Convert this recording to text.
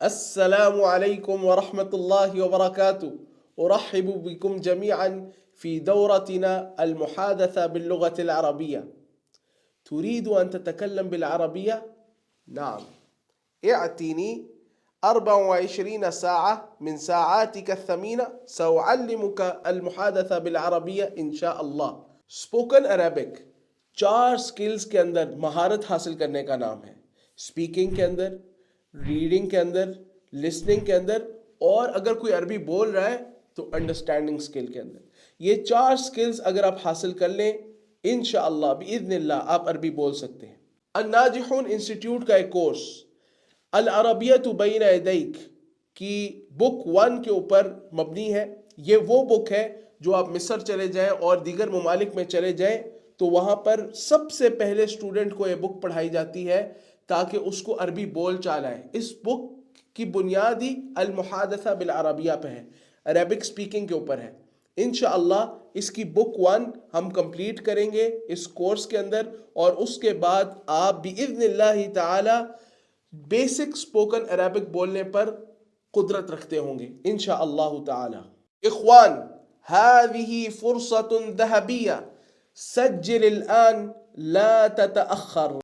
السلام عليكم ورحمة الله وبركاته. أرحب بكم جميعا في دورتنا المحادثة باللغة العربية. تريد أن تتكلم بالعربية؟ نعم. اعطني 24 ساعة من ساعاتك الثمينة سأعلمك المحادثة بالعربية إن شاء الله. Spoken Arabic 4 سکلز کے اندر مہارت حاصل کرنے کا نام ہے. اسپیکنگ کے اندر، ریڈنگ کے اندر، لسننگ کے اندر، اور اگر کوئی عربی بول رہا ہے تو انڈرسٹینڈنگ سکل کے اندر. یہ 4 سکلز اگر آپ حاصل کر لیں انشاءاللہ باذن اللہ آپ عربی بول سکتے ہیں. الناجحون انسٹیٹیوٹ کا ایک کورس العربیۃ بین یدیک کی بک 1 کے اوپر مبنی ہے. یہ وہ بک ہے جو آپ مصر چلے جائیں اور دیگر ممالک میں چلے جائیں تو وہاں پر سب سے پہلے اسٹوڈنٹ کو یہ بک پڑھائی جاتی ہے تاکہ اس کو عربی بول چال آئے. اس بک کی بنیاد ہی المحادثہ بالعربیہ پہ ہے، عربک سپیکنگ کے اوپر ہے. انشاءاللہ اس کی بک 1 ہم کمپلیٹ کریں گے اس کورس کے اندر، اور اس کے بعد آپ باذن اللہ تعالی بیسک اسپوکن عربک بولنے پر قدرت رکھتے ہوں گے انشاءاللہ تعالی. اخوان، هذه فرصة ذهبية، سجل الآن لا تتأخر.